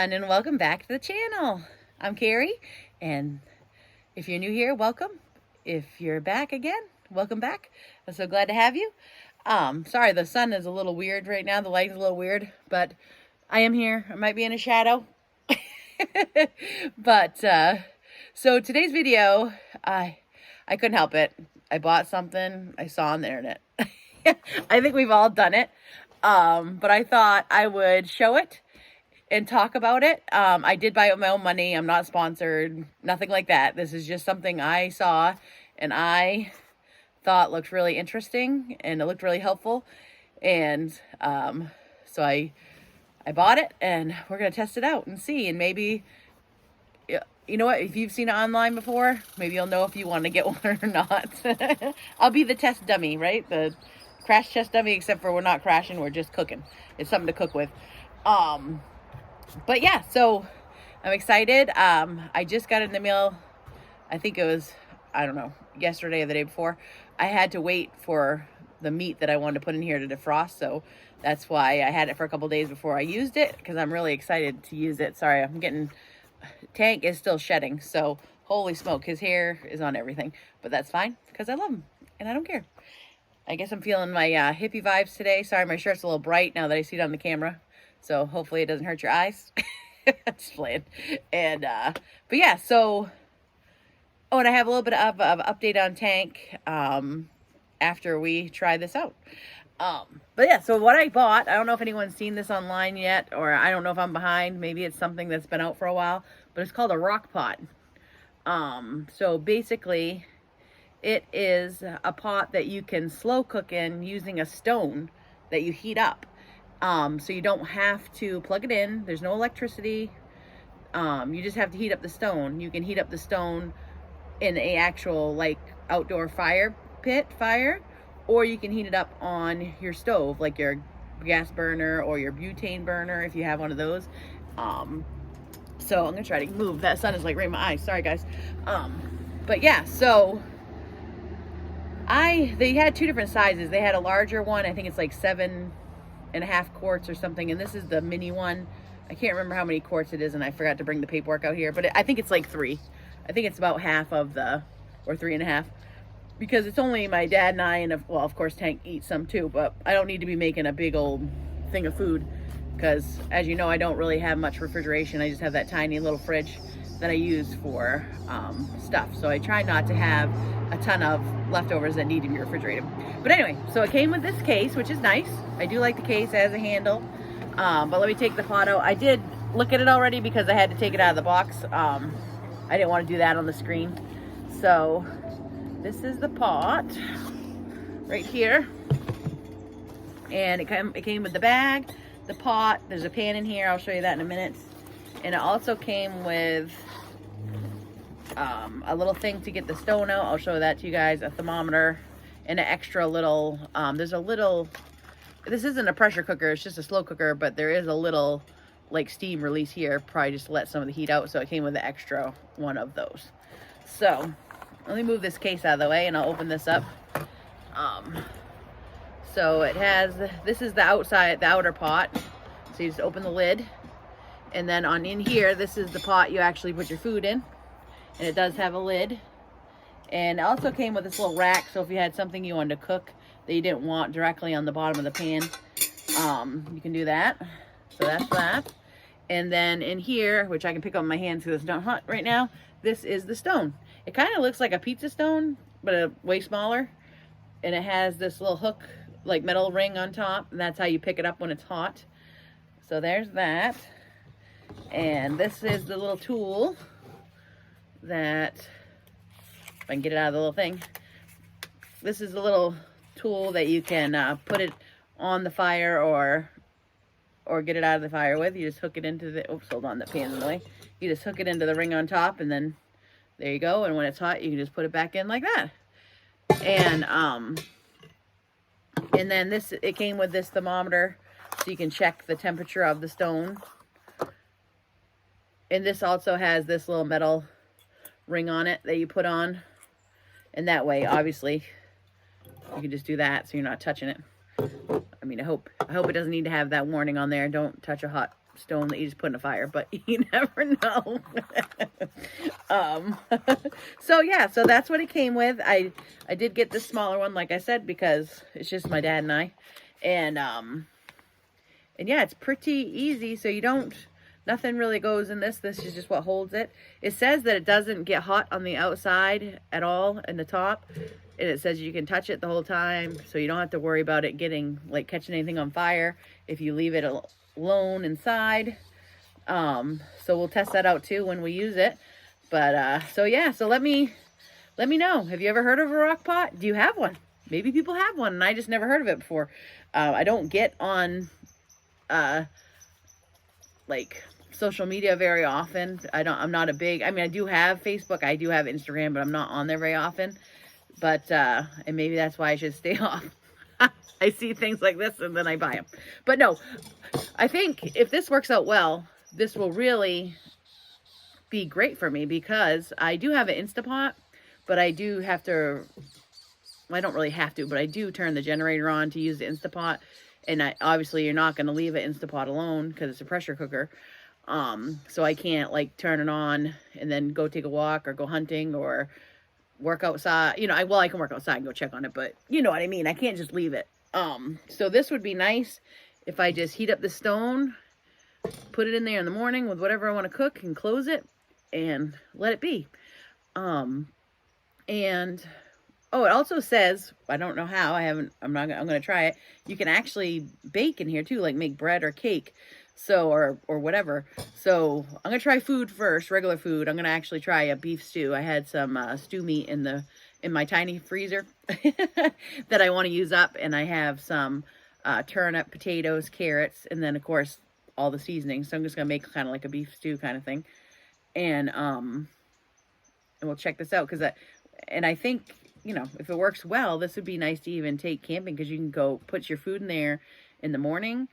everyone, and welcome back to the channel. I'm Carrie, and if you're new here, welcome. If you're back again, welcome back. I'm so glad to have you. Sorry, the sun is a little weird right now. The lighting's a little weird, but I am here. I might be in a shadow. But so today's video, I couldn't help it. I bought something I saw on the internet. I think we've all done it. But I thought I would show it and talk about it. I did buy it with my own money. I'm not sponsored, nothing like that. This is just something I saw and I thought looked really interesting and it looked really helpful. And so I bought it and we're going to test it out and see. And maybe, you know what, if you've seen it online before, maybe you'll know if you want to get one or not. I'll be the test dummy, right? The crash test dummy, except for we're not crashing, we're just cooking. It's something to cook with. But yeah, so I'm excited. I just got it in the mail. I think it was, I don't know, yesterday or the day before. I had to wait for the meat that I wanted to put in here to defrost. So that's why I had it for a couple days before I used it, because I'm really excited to use it. Sorry, Tank is still shedding. So holy smoke, his hair is on everything, but that's fine because I love him and I don't care. I guess I'm feeling my hippie vibes today. Sorry, my shirt's a little bright now that I see it on the camera. So hopefully it doesn't hurt your eyes. Just playing. And, but yeah, so, oh, and I have a little bit of update on Tank after we try this out. But yeah, so what I bought, I don't know if anyone's seen this online yet, or I don't know if I'm behind. Maybe it's something that's been out for a while, but it's called a RockPot. So basically, it is a pot that you can slow cook in using a stone that you heat up. So you don't have to plug it in. There's no electricity. You just have to heat up the stone. You can heat up the stone in a actual like outdoor fire, or you can heat it up on your stove, like your gas burner or your butane burner if you have one of those. So I'm gonna try to move. That sun is like right in my eyes. Sorry guys. But yeah, so they had two different sizes. They had a larger one. I think it's like 7.5 quarts or something, and this is the mini one. I can't remember how many quarts it is, and I forgot to bring the paperwork out here, but I think it's like 3. I think it's about half of the, or 3.5, because it's only my dad and I, and well, of course Tank eats some too, but I don't need to be making a big old thing of food, because as you know, I don't really have much refrigeration. I just have that tiny little fridge that I use for stuff, so I try not to have a ton of leftovers that need to be refrigerated. But anyway, so it came with this case, which is nice. I do like the case. It has a handle. But let me take the pot out. I did look at it already because I had to take it out of the box. I didn't want to do that on the screen. So this is the pot right here. And it came with the bag, the pot. There's a pan in here. I'll show you that in a minute. And it also came with a little thing to get the stone out. I'll show that to you guys. A thermometer and an extra little, this isn't a pressure cooker, it's just a slow cooker, but there is a little like steam release here, probably just to let some of the heat out. So it came with an extra one of those. So let me move this case out of the way and I'll open this up. So it has, this is the outer pot. So you just open the lid, and then in here, this is the pot you actually put your food in. And it does have a lid. And it also came with this little rack, so if you had something you wanted to cook that you didn't want directly on the bottom of the pan, you can do that. So that's that. And then in here, which I can pick up with my hands because it's not hot right now, this is the stone. It kind of looks like a pizza stone, but way smaller. And it has this little hook, like metal ring on top, and that's how you pick it up when it's hot. So there's that. And this is the little tool that, if I can get it out of the little thing, this is a little tool that you can put it on the fire or get it out of the fire with. You just hook it into the, oops, hold on, the pan's in the way. You just hook it into the ring on top, and then there you go. And when it's hot, you can just put it back in like that. And then it came with this thermometer, so you can check the temperature of the stone. And this also has this little metal ring on it that you put on. And that way, obviously, you can just do that so you're not touching it. I mean, I hope it doesn't need to have that warning on there. Don't touch a hot stone that you just put in a fire, but you never know. So yeah, so that's what it came with. I did get the smaller one, like I said, because it's just my dad and I. And yeah, it's pretty easy. So you don't, nothing really goes in this. This is just what holds it. It says that it doesn't get hot on the outside at all in the top. And it says you can touch it the whole time, so you don't have to worry about it getting, like, catching anything on fire if you leave it alone inside. So we'll test that out too when we use it. But so yeah, so let me know. Have you ever heard of a RockPot? Do you have one? Maybe people have one and I just never heard of it before. I don't get on like social media very often. I'm not a big, I mean, I do have Facebook, I do have Instagram, but I'm not on there very often. But, and maybe that's why I should stay off. I see things like this and then I buy them. But no, I think if this works out well, this will really be great for me, because I do have an Instapot, but I do have to, well, I don't really have to, but I do turn the generator on to use the Instapot. And obviously you're not going to leave an Instapot alone because it's a pressure cooker. So I can't, like, turn it on and then go take a walk or go hunting or work outside. You know, I can work outside and go check on it, but you know what I mean? I can't just leave it. So this would be nice if I just heat up the stone, put it in there in the morning with whatever I want to cook, and close it and let it be. And oh, it also says, I don't know how, I'm going to try it. You can actually bake in here too, like make bread or cake. So, or whatever. So I'm going to try food first, regular food. I'm going to actually try a beef stew. I had some stew meat in my tiny freezer that I want to use up. And I have some turnip, potatoes, carrots, and then of course all the seasonings. So I'm just going to make kind of like a beef stew kind of thing. And we'll check this out, and I think, you know, if it works well, this would be nice to even take camping, because you can go put your food in there in the morning,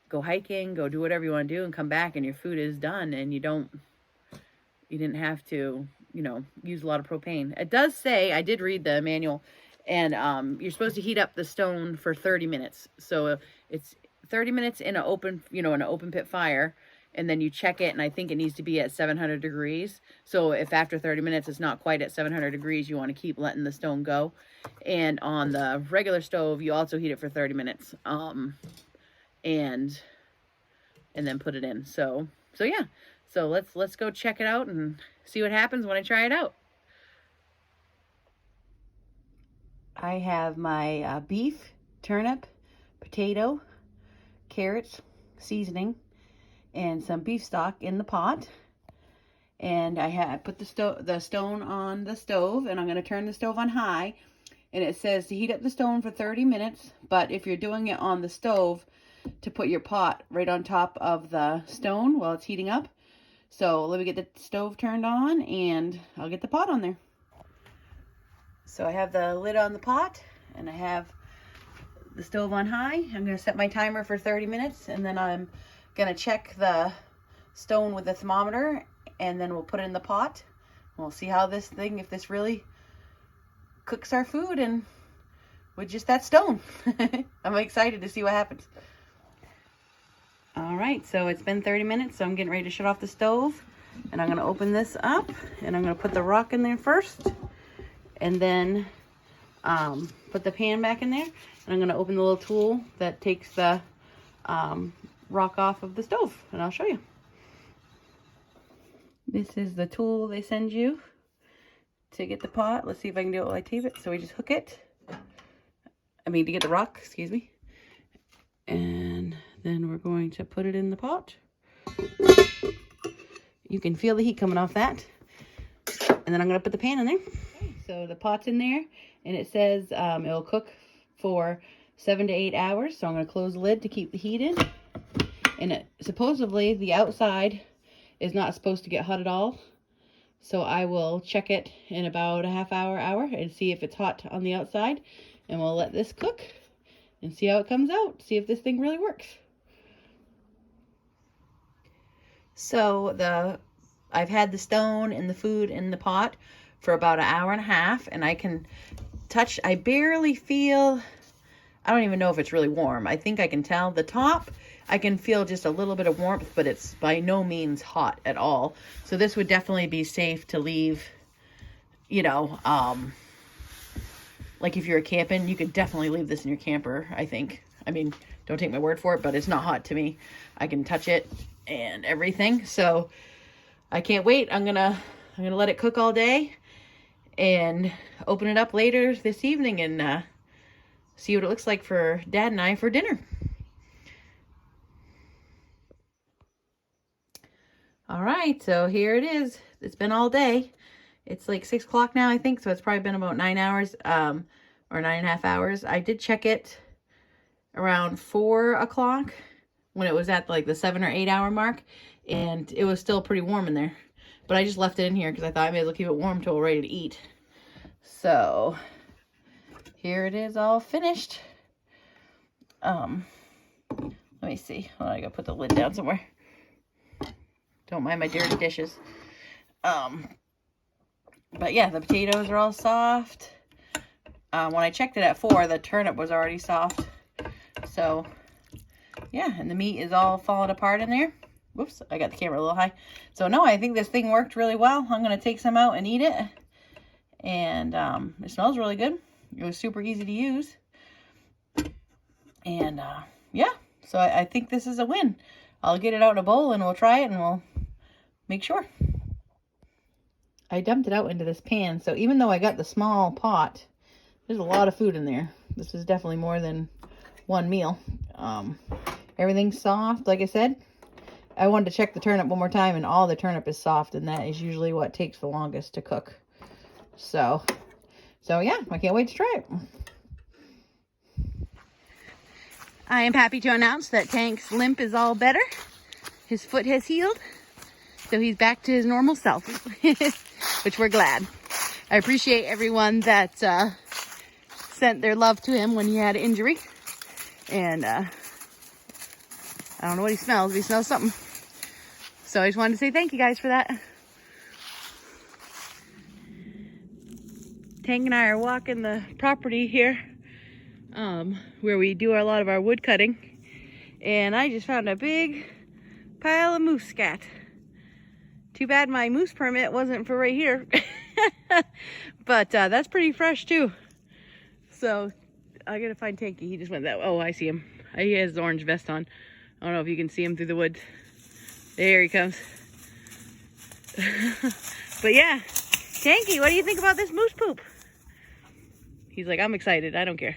go hiking, go do whatever you want to do, and come back and your food is done, and you didn't have to, you know, use a lot of propane. It does say, I did read the manual, and you're supposed to heat up the stone for 30 minutes. So it's 30 minutes in an open, in an open pit fire, and then you check it, and I think it needs to be at 700 degrees. So if after 30 minutes it's not quite at 700 degrees, you want to keep letting the stone go. And on the regular stove, you also heat it for 30 minutes. And then put it in. So yeah. So let's go check it out and see what happens when I try it out. I have my beef, turnip, potato, carrots, seasoning, and some beef stock in the pot. And I put the stone on the stove, and I'm going to turn the stove on high. And it says to heat up the stone for 30 minutes. But if you're doing it on the stove, to put your pot right on top of the stone while it's heating up. So let me get the stove turned on and I'll get the pot on there. So I have the lid on the pot and I have the stove on high. I'm going to set my timer for 30 minutes and then I'm going to check the stone with the thermometer, and then we'll put it in the pot. We'll see how if this really cooks our food and with just that stone. I'm excited to see what happens. All right, so it's been 30 minutes, so I'm getting ready to shut off the stove, and I'm going to open this up, and I'm going to put the rock in there first, and then put the pan back in there, and I'm going to open the little tool that takes the rock off of the stove, and I'll show you. This is the tool they send you to get the pot. Let's see if I can do it while I tape it. So we just hook it. To get the rock, excuse me. And then we're going to put it in the pot. You can feel the heat coming off that. And then I'm going to put the pan in there. Okay, so the pot's in there, and it says it'll cook for 7 to 8 hours. So I'm going to close the lid to keep the heat in. And supposedly the outside is not supposed to get hot at all. So I will check it in about a half hour, and see if it's hot on the outside. And we'll let this cook and see how it comes out. See if this thing really works. So I've had the stone and the food in the pot for about an hour and a half, and I can touch, I barely feel, I don't even know if it's really warm. I think I can tell the top, I can feel just a little bit of warmth, but it's by no means hot at all. So this would definitely be safe to leave, you know, like if you're camping, you could definitely leave this in your camper, I think. I mean, don't take my word for it, but it's not hot to me. I can touch it and everything. So I can't wait. I'm gonna let it cook all day and open it up later this evening and see what it looks like for Dad and I for dinner. All right, so here it is. It's been all day. It's like 6 o'clock now, I think, so it's probably been about 9 hours, or 9.5 hours. I did check it around 4 o'clock when it was at like the 7 or 8 hour mark, and it was still pretty warm in there. But I just left it in here because I thought I may as well keep it warm till we're ready to eat. So here it is, all finished. Let me see. Oh, I gotta put the lid down somewhere. Don't mind my dirty dishes. But yeah, the potatoes are all soft. When I checked it at 4, the turnip was already soft. So yeah, and the meat is all falling apart in there. Whoops, I got the camera a little high. So no, I think this thing worked really well. I'm gonna take some out and eat it. And it smells really good. It was super easy to use. And yeah, so I think this is a win. I'll get it out in a bowl and we'll try it and we'll make sure. I dumped it out into this pan, so even though I got the small pot, there's a lot of food in there. This is definitely more than one meal. Everything's soft, like I said. I wanted to check the turnip one more time, and all the turnip is soft, and that is usually what takes the longest to cook. So yeah, I can't wait to try it. I am happy to announce that Tank's limp is all better. His foot has healed, so he's back to his normal self, which we're glad. I appreciate everyone that sent their love to him when he had an injury. And I don't know what he smells, but he smells something. So I just wanted to say thank you guys for that. Tank and I are walking the property here, where we do a lot of our wood cutting. And I just found a big pile of moose scat. Too bad my moose permit wasn't for right here. But that's pretty fresh too. So I gotta find Tanky. He just went that way. Oh, I see him. He has the orange vest on. I don't know if you can see him through the woods. There he comes. But yeah, Tanky, what do you think about this moose poop? He's like, I'm excited. I don't care.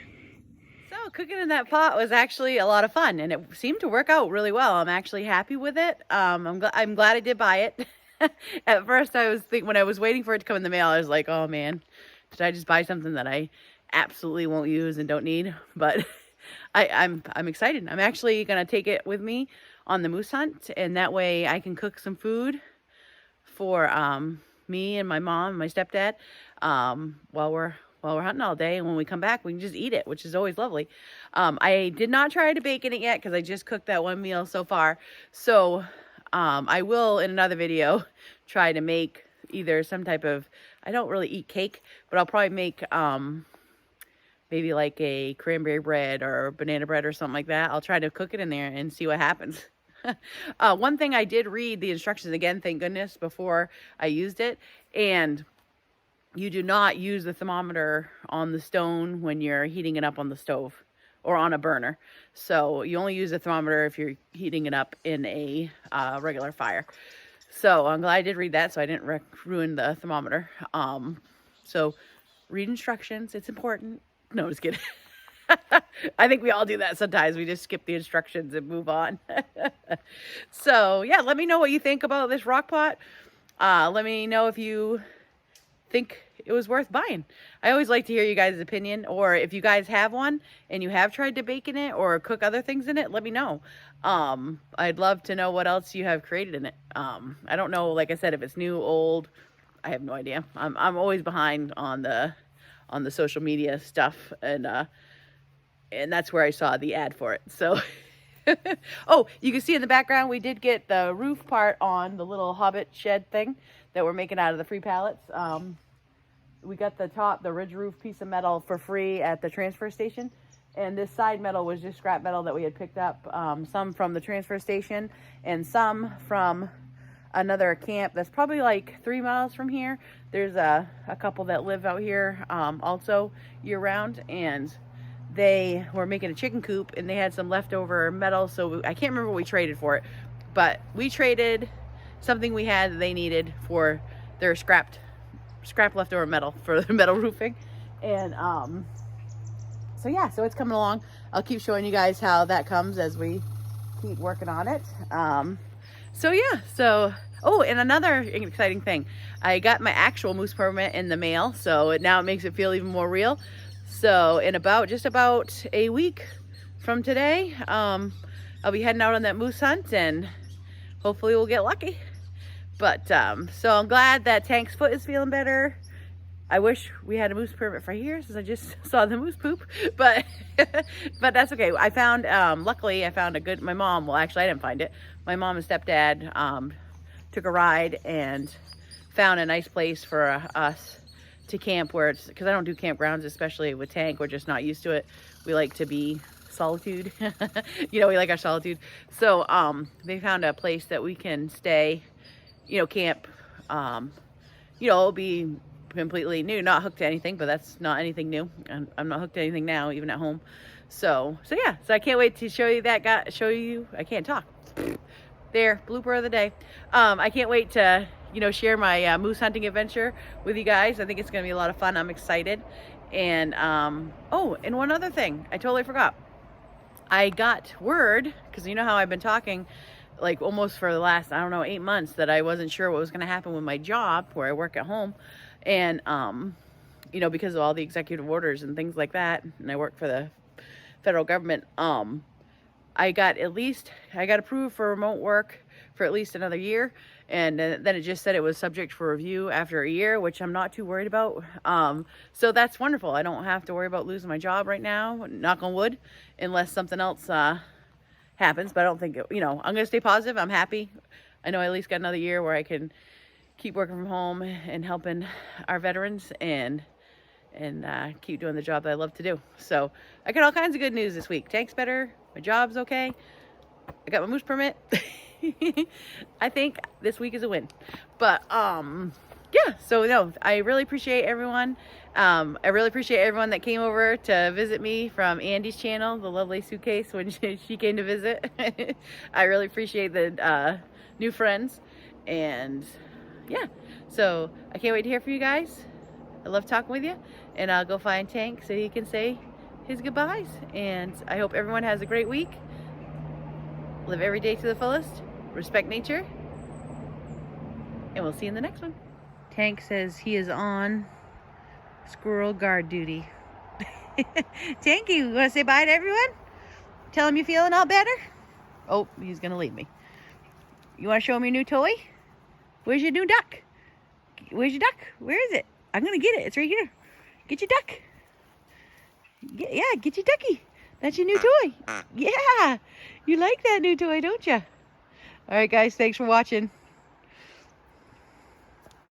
So cooking in that pot was actually a lot of fun, and it seemed to work out really well. I'm actually happy with it. I'm glad I did buy it. At first, I was thinking, when I was waiting for it to come in the mail, I was like, oh man, did I just buy something that I absolutely won't use and don't need? But I'm excited. I'm actually gonna take it with me on the moose hunt, and that way I can cook some food for me and my mom and my stepdad while we're hunting all day, and when we come back we can just eat it, which is always lovely. I did not try to bake in it yet because I just cooked that one meal so far. So I will in another video try to make either some type of, I don't really eat cake, but I'll probably make maybe like a cranberry bread or banana bread or something like that. I'll try to cook it in there and see what happens. One thing, I did read the instructions again, thank goodness, before I used it. And you do not use the thermometer on the stone when you're heating it up on the stove or on a burner. So you only use the thermometer if you're heating it up in a regular fire. So I'm glad I did read that, so I didn't ruin the thermometer. So read instructions, it's important. No, just kidding. I think we all do that sometimes. We just skip the instructions and move on. So yeah, let me know what you think about this RockPot. Let me know if you think it was worth buying. I always like to hear you guys' opinion, or if you guys have one and you have tried to bake in it or cook other things in it, let me know. I'd love to know what else you have created in it. I don't know, like I said, if it's new, old, I have no idea. I'm always behind on the social media stuff, and that's where I saw the ad for it. So oh, you can see in the background we did get the roof part on the little Hobbit shed thing that we're making out of the free pallets. We got the ridge roof piece of metal for free at the transfer station, And this side metal was just scrap metal that we had picked up, some from the transfer station and some from another camp that's probably like 3 miles from here. There's a couple that live out here also year round, and they were making a chicken coop and they had some leftover metal. So I can't remember what we traded for it, but we traded something we had that they needed for their scrap leftover metal for the metal roofing. And so yeah, so it's coming along. I'll keep showing you guys how that comes as we keep working on it. So yeah, so, oh, and another exciting thing, I got my actual moose permit in the mail, so now it makes it feel even more real. So in just about a week from today, I'll be heading out on that moose hunt, and hopefully we'll get lucky. But so I'm glad that Tank's foot is feeling better. I wish we had a moose permit for here, since I just saw the moose poop, but but that's okay. I found, luckily I found my mom, well actually I didn't find it. My mom and stepdad took a ride and found a nice place for us to camp, where it's, because I don't do campgrounds, especially with Tank, we're just not used to it. We like to be solitude, you know, we like our solitude. So they found a place that we can stay, you know, camp, you know, it'll be completely new, not hooked to anything, but that's not anything new. I'm not hooked to anything now, even at home. So yeah, so I can't wait to show you that I can't talk. There, blooper of the day. I can't wait to, you know, share my moose hunting adventure with you guys. I think it's gonna be a lot of fun. I'm excited. And oh, and one other thing, I totally forgot. I got word, because you know how I've been talking like almost for the last, I don't know, 8 months, that I wasn't sure what was going to happen with my job where I work at home. And, you know, because of all the executive orders and things like that, and I work for the federal government, I got approved for remote work for at least another year. And then it just said it was subject for review after a year, which I'm not too worried about. So that's wonderful. I don't have to worry about losing my job right now, knock on wood, unless something else happens. But I don't think, you know, I'm going to stay positive. I'm happy. I know I at least got another year where I can keep working from home and helping our veterans and keep doing the job that I love to do. So I got all kinds of good news this week. Tank's better. My job's okay. I got my moose permit. I think this week is a win. But yeah, so no, I really appreciate everyone. I really appreciate everyone that came over to visit me from Andy's channel, The Lovely Suitcase, when she came to visit. I really appreciate the new friends. And yeah, so I can't wait to hear from you guys. I love talking with you, and I'll go find Tank so he can say his goodbyes. And I hope everyone has a great week. Live every day to the fullest. Respect nature. And we'll see you in the next one. Tank says he is on squirrel guard duty. Tanky, you want to say bye to everyone? Tell him you're feeling all better? Oh, he's going to leave me. You want to show him your new toy? Where's your new duck? Where's your duck? Where is it? I'm going to get it. It's right here. Get your duck. Yeah, get your ducky. That's your new toy. Yeah, you like that new toy, don't you? All right, guys, thanks for watching.